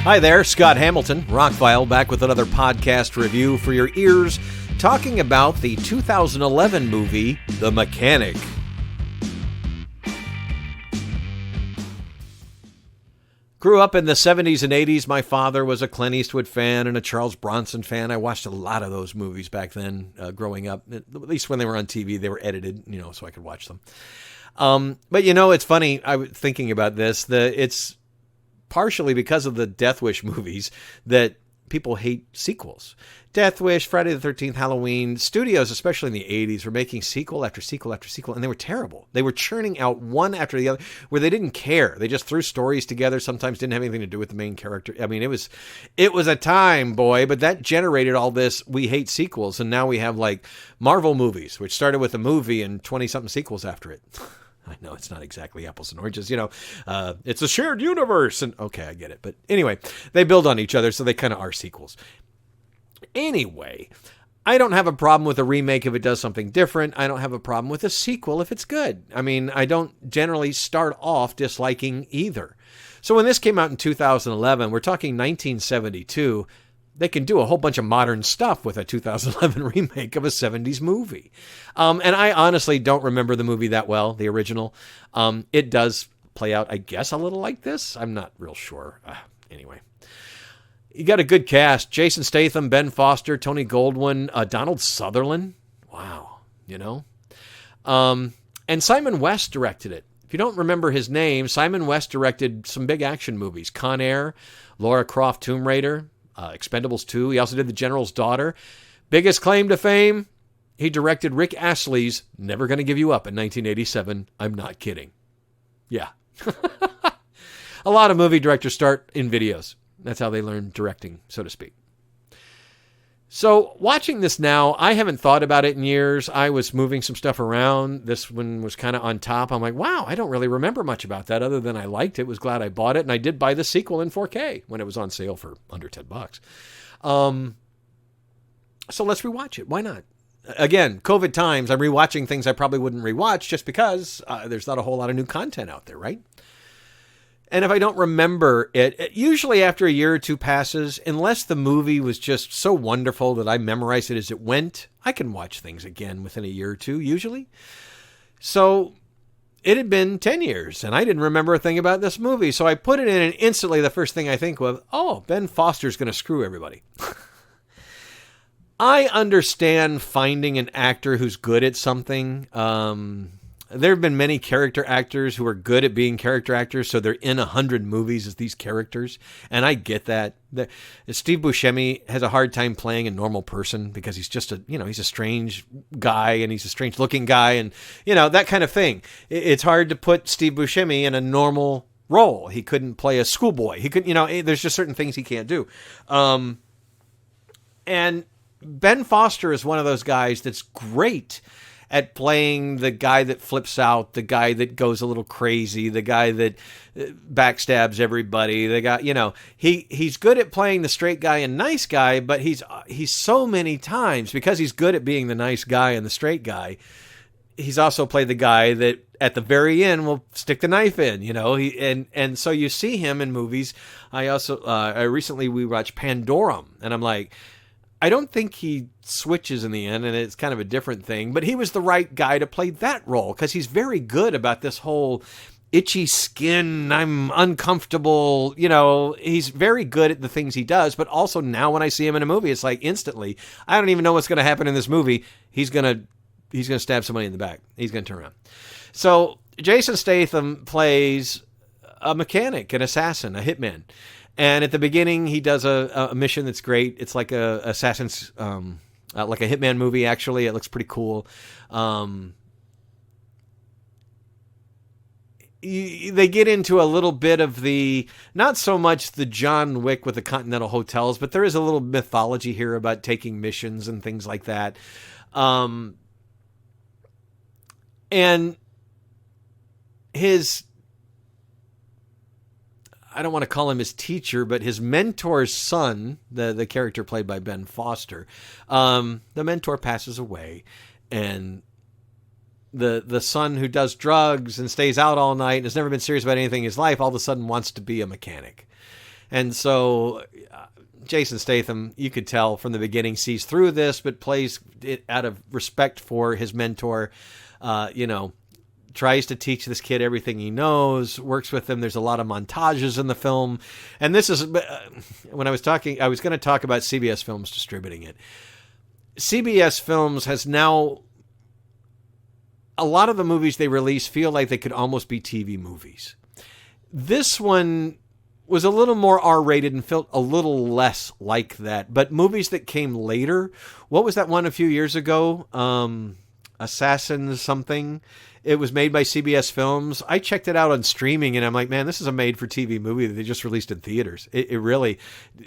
Hi there, Scott Hamilton, ROCKFILE, back with another podcast review for your ears, talking about the 2011 movie, The Mechanic. Grew up in the 70s and 80s. My father was a Clint Eastwood fan and a Charles Bronson fan. I watched a lot of those movies back then, growing up. At least when they were on TV, they were edited, so I could watch them. But it's funny. I was thinking about this. It's partially because of the Death Wish movies that people hate sequels. Death Wish, Friday the 13th, Halloween, studios, especially in the 80s, were making sequel after sequel after sequel, and they were terrible. They were churning out one after the other where they didn't care. They just threw stories together, sometimes didn't have anything to do with the main character. I mean, it was a time, boy, but that generated all this, we hate sequels, and now we have like Marvel movies, which started with a movie and 20-something sequels after it. I know it's not exactly apples and oranges, it's a shared universe. And okay, I get it. But anyway, they build on each other, so they kind of are sequels. Anyway, I don't have a problem with a remake if it does something different. I don't have a problem with a sequel if it's good. I mean, I don't generally start off disliking either. So when this came out in 2011, we're talking 1972, they can do a whole bunch of modern stuff with a 2011 remake of a 70s movie. And I honestly don't remember the movie that well, the original. It does play out, I guess, a little like this. I'm not real sure. Anyway. You got a good cast. Jason Statham, Ben Foster, Tony Goldwyn, Donald Sutherland. Wow. And Simon West directed it. If you don't remember his name, Simon West directed some big action movies. Con Air, Lara Croft Tomb Raider, Expendables 2. He also did The General's Daughter. Biggest claim to fame, he directed Rick Astley's Never Gonna Give You Up in 1987. I'm not kidding. Yeah. A lot of movie directors start in videos. That's how they learn directing, so to speak. So watching this now, I haven't thought about it in years. I was moving some stuff around. This one was kind of on top. I'm like, wow, I don't really remember much about that other than I liked it, was glad I bought it. And I did buy the sequel in 4K when it was on sale for under $10. So let's rewatch it. Why not? Again, COVID times, I'm rewatching things I probably wouldn't rewatch just because there's not a whole lot of new content out there, right? And if I don't remember it, usually after a year or two passes, unless the movie was just so wonderful that I memorized it as it went, I can watch things again within a year or two, usually. So it had been 10 years, and I didn't remember a thing about this movie. So I put it in, and instantly the first thing I think of, Ben Foster's going to screw everybody. I understand finding an actor who's good at something. There have been many character actors who are good at being character actors, so they're in 100 movies as these characters, and I get that. Steve Buscemi has a hard time playing a normal person because he's just he's a strange guy, and he's a strange looking guy, and that kind of thing. It's hard to put Steve Buscemi in a normal role. He couldn't play a schoolboy. He couldn't, there's just certain things he can't do. And Ben Foster is one of those guys that's great at playing the guy that flips out, the guy that goes a little crazy, the guy that backstabs everybody, the guy, he's good at playing the straight guy and nice guy, but he's so many times, because he's good at being the nice guy and the straight guy, he's also played the guy that at the very end will stick the knife in, and so you see him in movies. I recently we watched Pandorum, and I'm like, I don't think he switches in the end, and it's kind of a different thing, but he was the right guy to play that role because he's very good about this whole itchy skin, I'm uncomfortable, he's very good at the things he does, but also now when I see him in a movie, it's like instantly, I don't even know what's going to happen in this movie. He's going to stab somebody in the back. He's going to turn around. So Jason Statham plays a mechanic, an assassin, a hitman. And at the beginning, he does a mission that's great. It's like a Assassin's, like a Hitman movie, actually. It looks pretty cool. They get into a little bit of not so much the John Wick with the Continental Hotels, but there is a little mythology here about taking missions and things like that. And his, I don't want to call him his teacher, but his mentor's son, the character played by Ben Foster, the mentor passes away, and the son who does drugs and stays out all night and has never been serious about anything in his life all of a sudden wants to be a mechanic. And so Jason Statham, you could tell from the beginning, sees through this, but plays it out of respect for his mentor. Tries to teach this kid everything he knows, works with him. There's a lot of montages in the film. And this is, when I was going to talk about CBS Films distributing it. CBS Films has now, a lot of the movies they release feel like they could almost be TV movies. This one was a little more R-rated and felt a little less like that. But movies that came later, what was that one a few years ago? Assassin something. It was made by CBS Films. I checked it out on streaming, and I'm like, man, this is a made-for-TV movie that they just released in theaters. It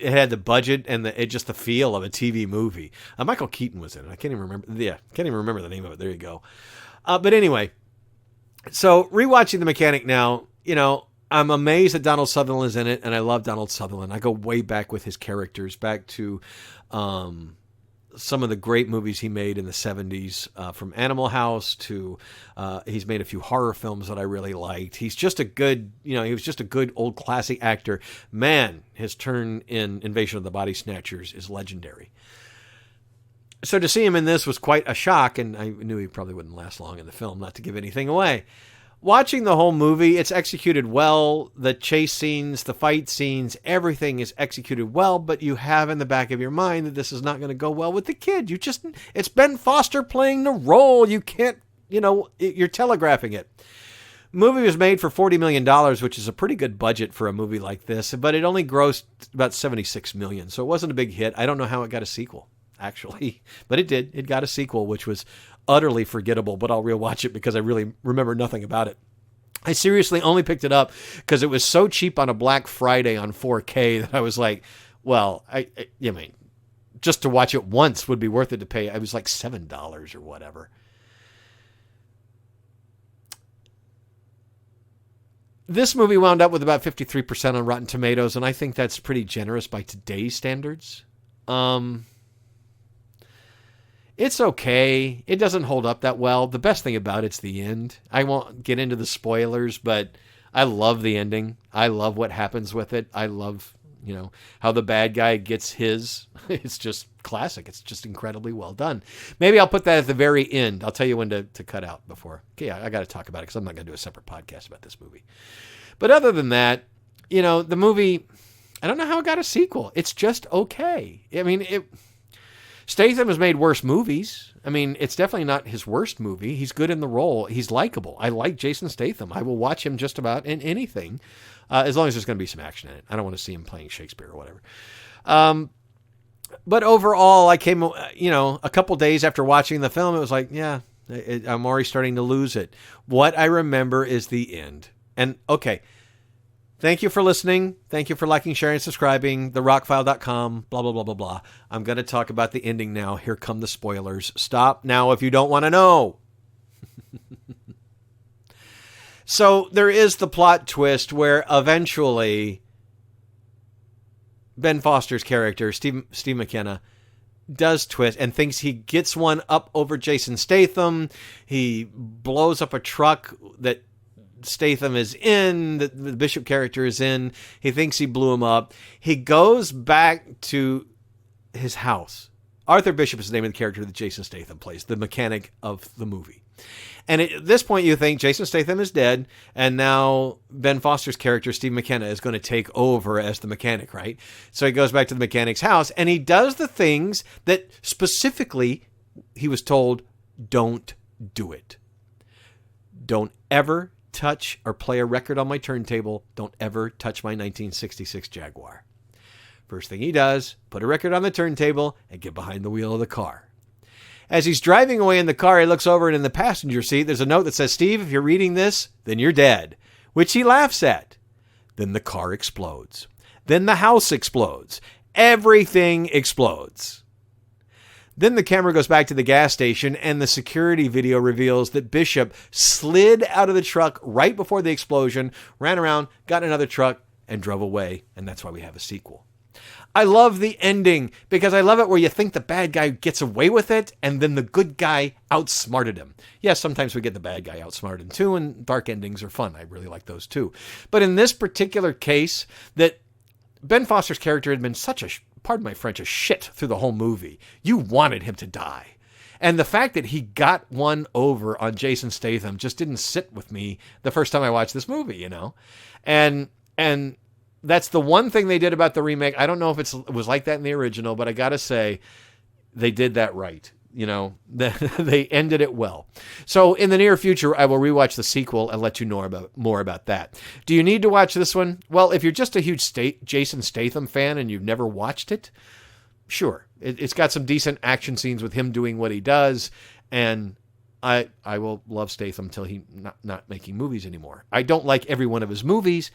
had the budget and just the feel of a TV movie. Michael Keaton was in it. I can't even remember. Yeah, can't even remember the name of it. There you go. But anyway, so rewatching The Mechanic now, I'm amazed that Donald Sutherland is in it, and I love Donald Sutherland. I go way back with his characters, back to some of the great movies he made in the 70s, from Animal House to he's made a few horror films that I really liked. He's just a good, he was just a good old classic actor. Man, his turn in Invasion of the Body Snatchers is legendary. So to see him in this was quite a shock, and I knew he probably wouldn't last long in the film, not to give anything away. Watching the whole movie, it's executed well. The chase scenes, the fight scenes, everything is executed well, but you have in the back of your mind that this is not going to go well with the kid. It's Ben Foster playing the role. You can't, you're telegraphing it. Movie was made for $40 million, which is a pretty good budget for a movie like this, but it only grossed about $76 million, so it wasn't a big hit. I don't know how it got a sequel, actually, but it did. It got a sequel, which was utterly forgettable, but I'll rewatch it because I really remember nothing about it. I seriously only picked it up because it was so cheap on a Black Friday on 4K that I was like, well, I mean, just to watch it once would be worth it to pay. It was like $7 or whatever. This movie wound up with about 53% on Rotten Tomatoes, and I think that's pretty generous by today's standards. It's okay. It doesn't hold up that well. The best thing about it's the end. I won't get into the spoilers, but I love the ending. I love what happens with it. I love, how the bad guy gets his. It's just classic. It's just incredibly well done. Maybe I'll put that at the very end. I'll tell you when to cut out before. Okay, I got to talk about it because I'm not going to do a separate podcast about this movie. But other than that, the movie, I don't know how it got a sequel. It's just okay. I mean, Statham has made worse movies. I mean, it's definitely not his worst movie. He's good in the role. He's likable. I like Jason Statham. I will watch him just about in anything, as long as there's going to be some action in it. I don't want to see him playing Shakespeare or whatever. But overall, I came, a couple days after watching the film, it was like, yeah, I'm already starting to lose it. What I remember is the end. And, okay, thank you for listening. Thank you for liking, sharing, subscribing. TheRockFile.com, blah, blah, blah, blah, blah. I'm going to talk about the ending now. Here come the spoilers. Stop now if you don't want to know. So there is the plot twist where eventually Ben Foster's character, Steve McKenna, does twist and thinks he gets one up over Jason Statham. He blows up a truck that Statham is in, the Bishop character is in. He thinks he blew him up. He goes back to his house. Arthur Bishop is the name of the character that Jason Statham plays, the mechanic of the movie. And at this point, you think Jason Statham is dead, and now Ben Foster's character, Steve McKenna, is going to take over as the mechanic, right? So he goes back to the mechanic's house, and he does the things that specifically he was told, don't do it. Don't ever touch or play a record on my turntable. Don't ever touch my 1966 Jaguar. First thing he does, put a record on the turntable and get behind the wheel of the car. As he's driving away in the car, he looks over and in the passenger seat, there's a note that says, Steve, if you're reading this, then you're dead, which he laughs at. Then the car explodes. Then the house explodes. Everything explodes. Then the camera goes back to the gas station and the security video reveals that Bishop slid out of the truck right before the explosion, ran around, got in another truck, and drove away. And that's why we have a sequel. I love the ending because I love it where you think the bad guy gets away with it and then the good guy outsmarted him. Yes, sometimes we get the bad guy outsmarted too, and dark endings are fun. I really like those too. But in this particular case, that Ben Foster's character had been such a, pardon my French, a shit through the whole movie. You wanted him to die. And the fact that he got one over on Jason Statham just didn't sit with me the first time I watched this movie, you know? And that's the one thing they did about the remake. I don't know if it was like that in the original, but I got to say, they did that right. You know, they ended it well. So in the near future, I will rewatch the sequel and let you know more about that. Do you need to watch this one? Well, if you're just a huge Jason Statham fan and you've never watched it, sure. It's got some decent action scenes with him doing what he does, and I will love Statham till he's not making movies anymore. I don't like every one of his movies,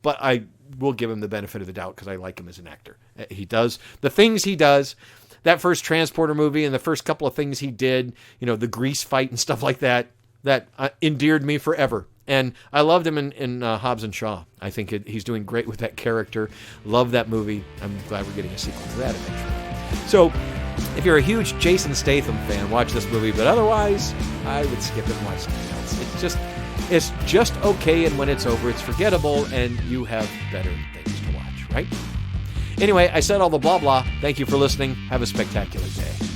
but I will give him the benefit of the doubt because I like him as an actor. He does the things he does. That first Transporter movie and the first couple of things he did, you know, the grease fight and stuff like that, that endeared me forever. And I loved him in Hobbs and Shaw. I think he's doing great with that character. Love that movie. I'm glad we're getting a sequel to that eventually. So if you're a huge Jason Statham fan, watch this movie. But otherwise, I would skip it and watch something else. It's just okay, and when it's over, it's forgettable, and you have better things to watch, right? Anyway, I said all the blah, blah. Thank you for listening. Have a spectacular day.